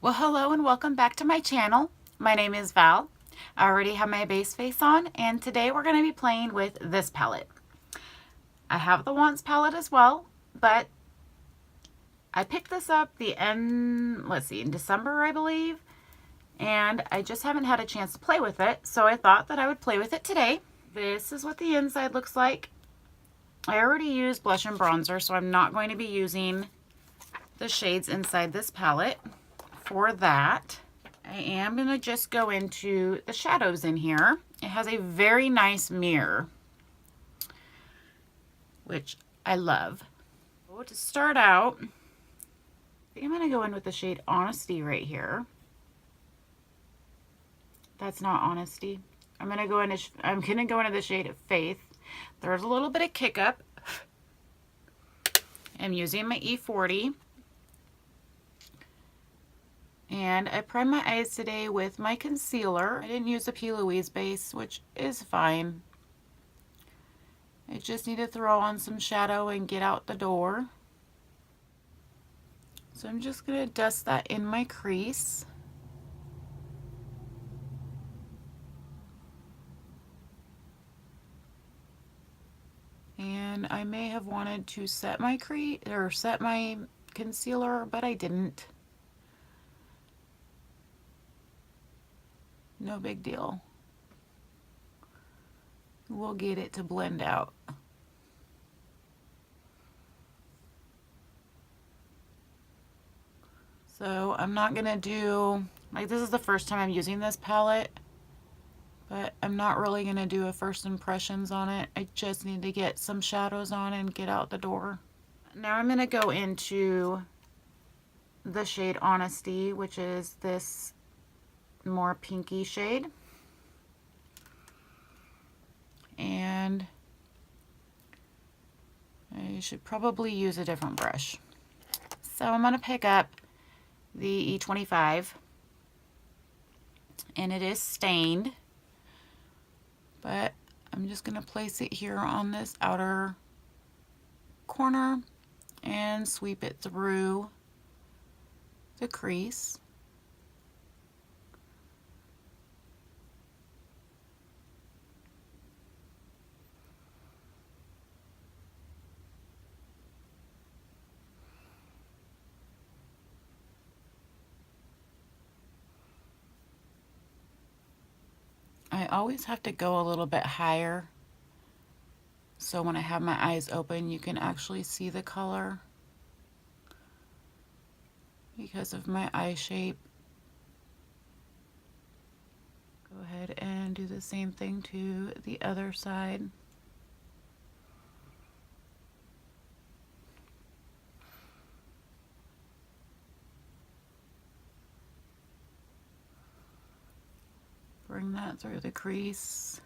Well, hello and welcome back to my channel. My name is Val. I already have my base face on, and today we're going to be playing with this palette. I have the Wants palette as well, but I picked this up in December, I believe, and I just haven't had a chance to play with it, so I thought that I would play with it today. This is what the inside looks like. I already used blush and bronzer, so I'm not going to be using the shades inside this palette for that. I am going to just go into the shadows in here. It has a very nice mirror, which I love. So to start out, I think I'm going to go in with the shade Honesty right here. That's not Honesty. I'm going to go into the shade Faith. There's a little bit of kick up. I'm using my E40. And I primed my eyes today with my concealer. I didn't use the Louise Base, which is fine. I just need to throw on some shadow and get out the door. So I'm just going to dust that in my crease. And I may have wanted to set my concealer, but I didn't. No big deal. We'll get it to blend out. So I'm not gonna do, like, this is the first time I'm using this palette, but I'm not really gonna do a first impressions on it. I just need to get some shadows on and get out the door. Now I'm gonna go into the shade Honesty, which is this more pinky shade. And I should probably use a different brush. So I'm going to pick up the E25, and it is stained, but I'm just going to place it here on this outer corner and sweep it through the crease. I always have to go a little bit higher, so when I have my eyes open you can actually see the color because of my eye shape. Go ahead and do the same thing to the other side. Bring that through the crease.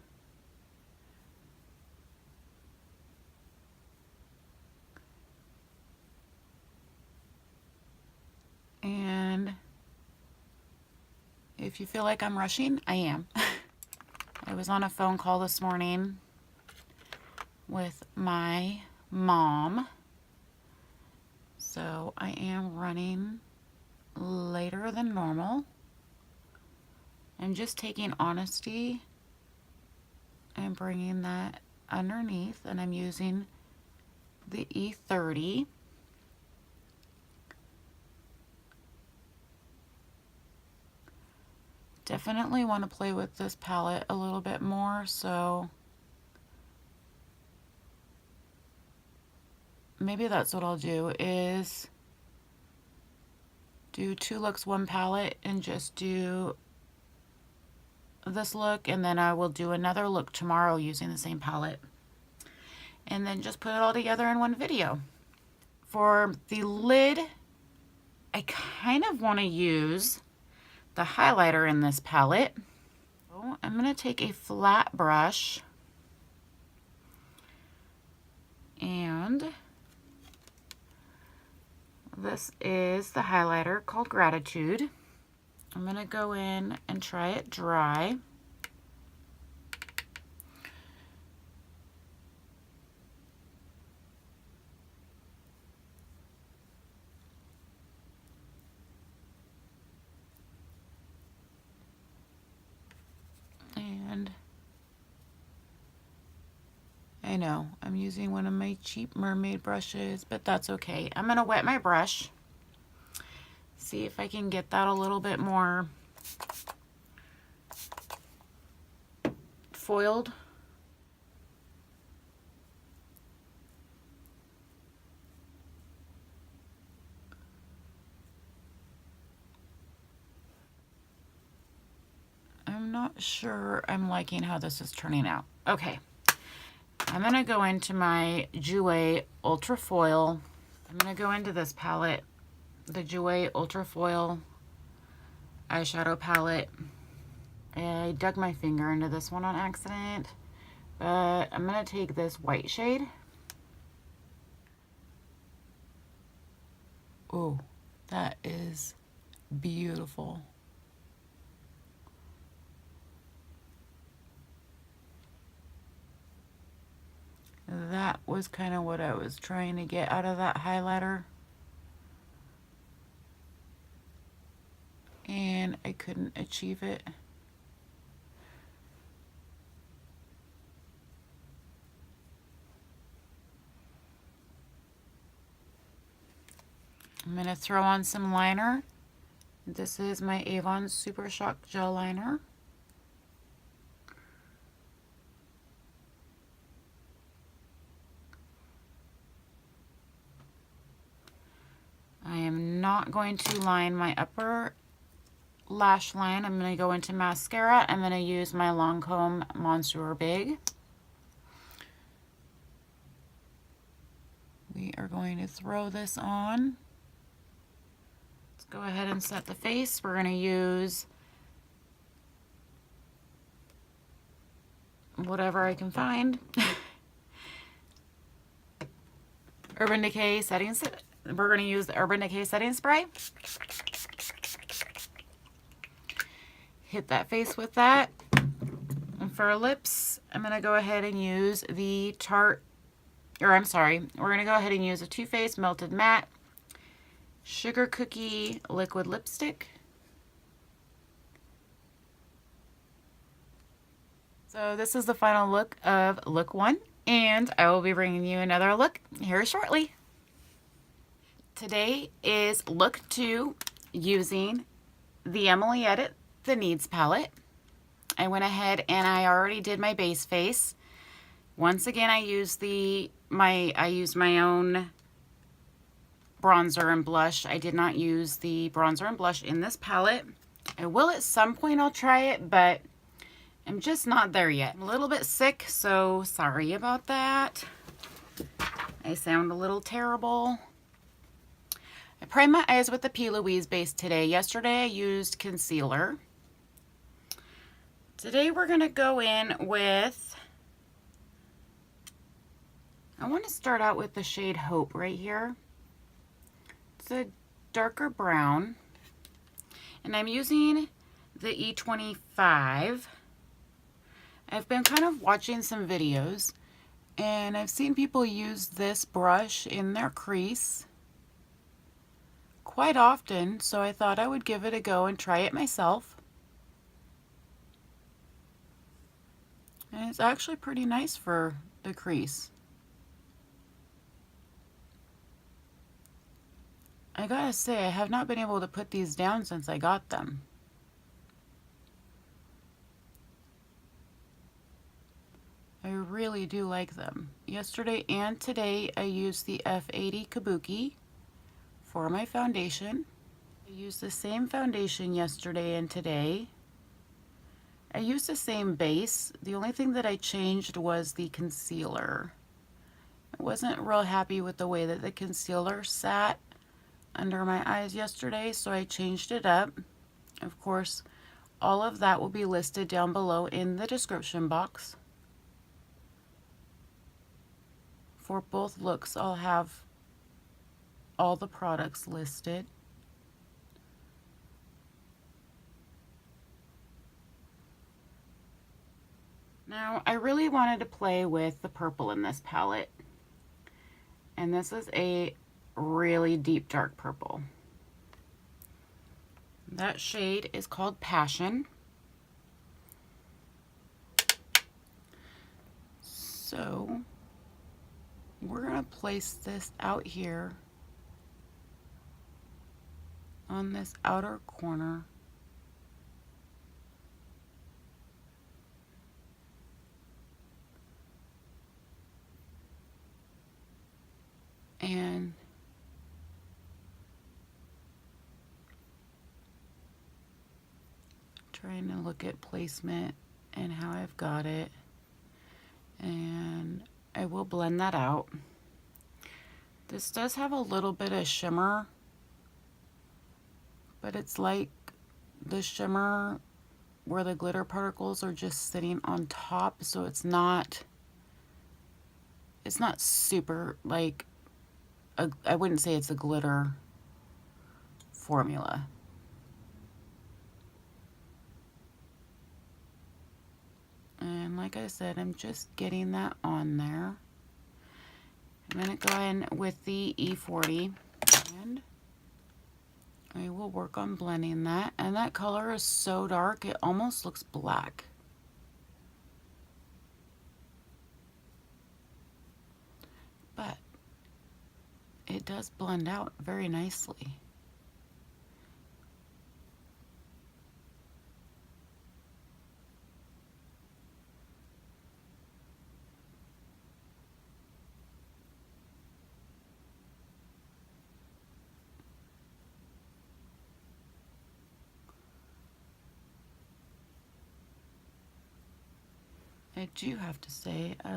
And if you feel like I'm rushing, I am. I was on a phone call this morning with my mom, so I am running later than normal. I'm just taking Honesty and bringing that underneath, and I'm using the E30. Definitely want to play with this palette a little bit more, so maybe that's what I'll do, is do 2 looks, 1 palette, and just do this look, and then I will do another look tomorrow using the same palette, and then just put it all together in one video. For the lid, I kind of want to use the highlighter in this palette. So I'm going to take a flat brush and this is the highlighter called Gratitude. I'm going to go in and try it dry. I know, I'm using one of my cheap mermaid brushes, but that's okay. I'm gonna wet my brush. See if I can get that a little bit more foiled. I'm not sure I'm liking how this is turning out. Okay, I'm gonna go into my Jouer Ultra Foil. I'm gonna go into this palette, the Jouer Ultra Foil eyeshadow palette. I dug my finger into this one on accident, but I'm gonna take this white shade. Oh, that is beautiful. That was kind of what I was trying to get out of that highlighter. And I couldn't achieve it. I'm going to throw on some liner. This is my Avon Super Shock Gel Liner. I am not going to line my upper lash line. I'm going to go into mascara. I'm going to use my Lancome Monsieur Big. We are going to throw this on. Let's go ahead and set the face. We're going to use whatever I can find. Urban Decay setting. We're going to use the Urban Decay setting spray. Hit that face with that. And for lips, I'm going to go ahead and use the Tarte, or I'm sorry, we're going to go ahead and use a Too Faced Melted Matte Sugar Cookie Liquid Lipstick. So this is the final look of look 1, and I will be bringing you another look here shortly. Today is look 2 using the Emily Edit the Needs palette. I went ahead and I already did my base face. Once again, I used my own bronzer and blush. I did not use the bronzer and blush in this palette. I will at some point. I'll try it, but I'm just not there yet. I'm a little bit sick, so sorry about that. I sound a little terrible. I primed my eyes with the Louise Base today. Yesterday I used concealer. Today we're going to go in with, I want to start out with the shade Hope right here. It's a darker brown. And I'm using the E25. I've been kind of watching some videos and I've seen people use this brush in their crease quite often, so I thought I would give it a go and try it myself. And it's actually pretty nice for the crease. I gotta say, I have not been able to put these down since I got them. I really do like them. Yesterday and today I used the F80 Kabuki for my foundation. I used the same foundation yesterday and today. I used the same base. The only thing that I changed was the concealer. I wasn't real happy with the way that the concealer sat under my eyes yesterday, so I changed it up. Of course, all of that will be listed down below in the description box. For both looks, I'll have all the products listed. Now, I really wanted to play with the purple in this palette. And this is a really deep dark purple. That shade is called Passion. So we're going to place this out here on this outer corner. And trying to look at placement and how I've got it. And I will blend that out. This does have a little bit of shimmer, but it's like the shimmer where the glitter particles are just sitting on top, so it's not super like I wouldn't say it's a glitter formula. And like I said, I'm just getting that on there. I'm going to go in with the E40 and I will work on blending that. And that color is so dark, it almost looks black. But it does blend out very nicely. I do have to say, I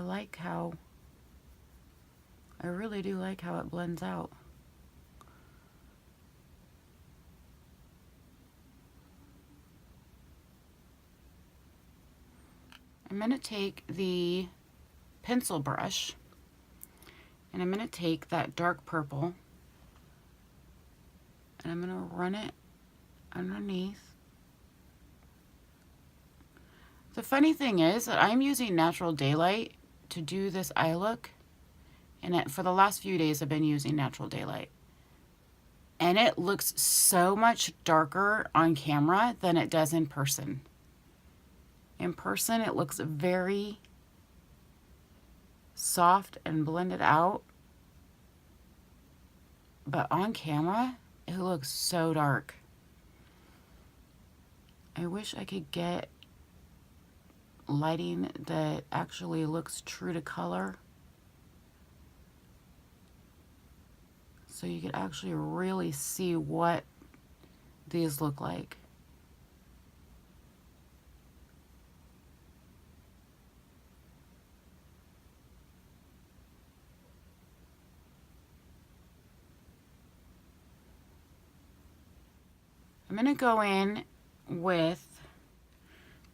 really do like how it blends out. I'm going to take the pencil brush and I'm going to take that dark purple and I'm going to run it underneath. The funny thing is that I'm using natural daylight to do this eye look, and for the last few days I've been using natural daylight. And it looks so much darker on camera than it does in person. In person it looks very soft and blended out, but on camera it looks so dark. I wish I could get lighting that actually looks true to color, so you could actually really see what these look like. I'm going to go in with,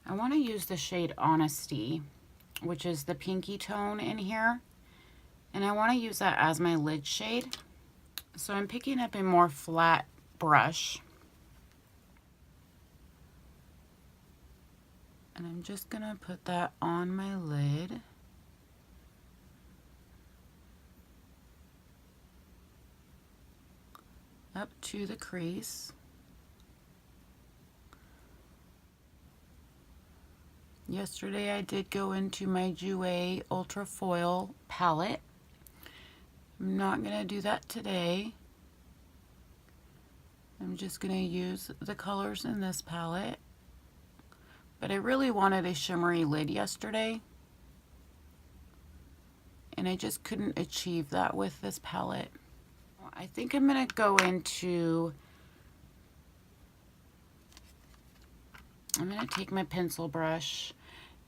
I want to use the shade Honesty, which is the pinky tone in here. And I want to use that as my lid shade. So I'm picking up a more flat brush. And I'm just going to put that on my lid. Up to the crease. Yesterday I did go into my Jouer Ultra Foil palette. I'm not going to do that today. I'm just going to use the colors in this palette. But I really wanted a shimmery lid yesterday, and I just couldn't achieve that with this palette. I think I'm going to go into, I'm going to take my pencil brush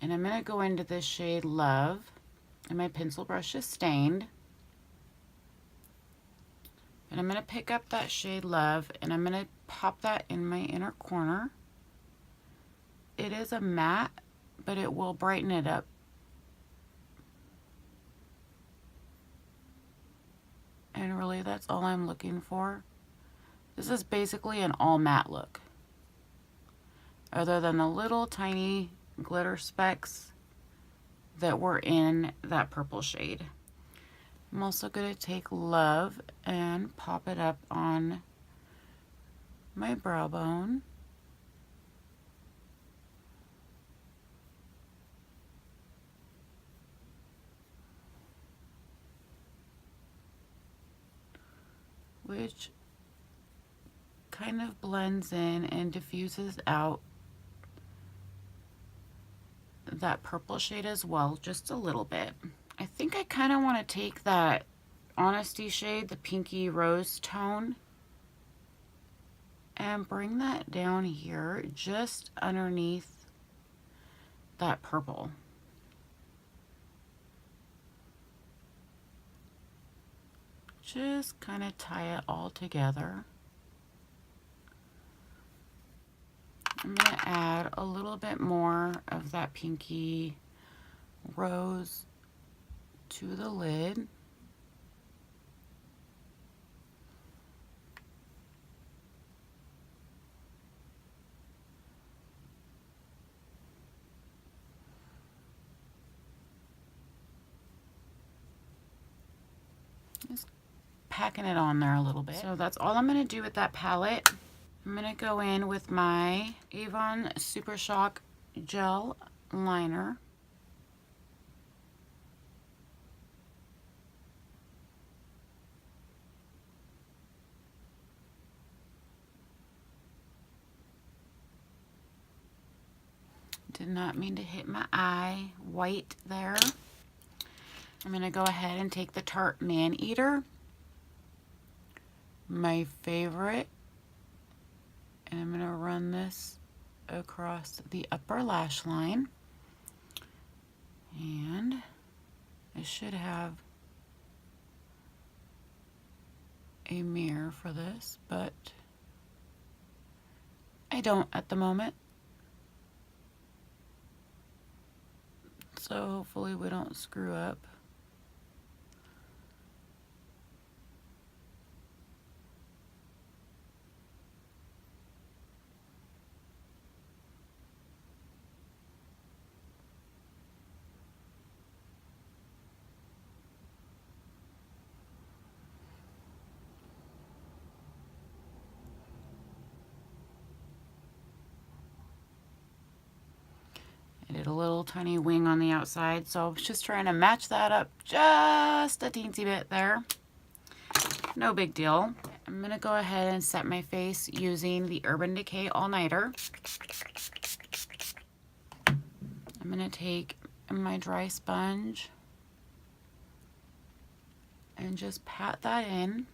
and I'm going to go into this shade Love, and my pencil brush is stained. And I'm going to pick up that shade Love and I'm going to pop that in my inner corner. It is a matte, but it will brighten it up. And really that's all I'm looking for. This is basically an all matte look, other than the little tiny glitter specks that were in that purple shade. I'm also going to take Love and pop it up on my brow bone. which kind of blends in and diffuses out that purple shade as well, just a little bit. I think I kind of want to take that Honesty shade, the pinky rose tone, and bring that down here just underneath that purple. Just kind of tie it all together. I'm going to add a little bit more of that pinky rose to the lid. Just packing it on there a little bit. So that's all I'm going to do with that palette. I'm going to go in with my Avon Super Shock Gel Liner. Did not mean to hit my eye white there. I'm going to go ahead and take the Tarte Maneater, my favorite, and I'm going to run this across the upper lash line. And I should have a mirror for this, but I don't at the moment. So hopefully we don't screw up. I did a little tiny wing on the outside, so I was just trying to match that up just a teensy bit there. No big deal. I'm going to go ahead and set my face using the Urban Decay All Nighter. I'm going to take my dry sponge and just pat that in.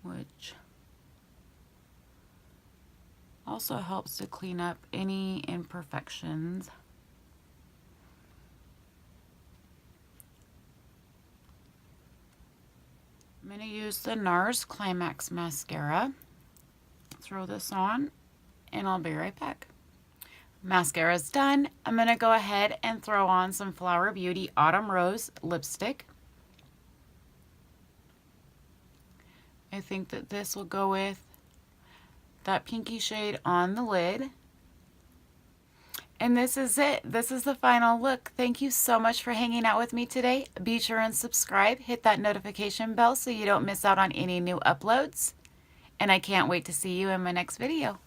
Which also helps to clean up any imperfections. I'm going to use the NARS Climax Mascara. Throw this on and I'll be right back. Mascara's done. I'm going to go ahead and throw on some Flower Beauty Autumn Rose lipstick. I think that this will go with that pinky shade on the lid. And this is it. This is the final look. Thank you so much for hanging out with me today. Be sure and subscribe. Hit that notification bell so you don't miss out on any new uploads. And I can't wait to see you in my next video.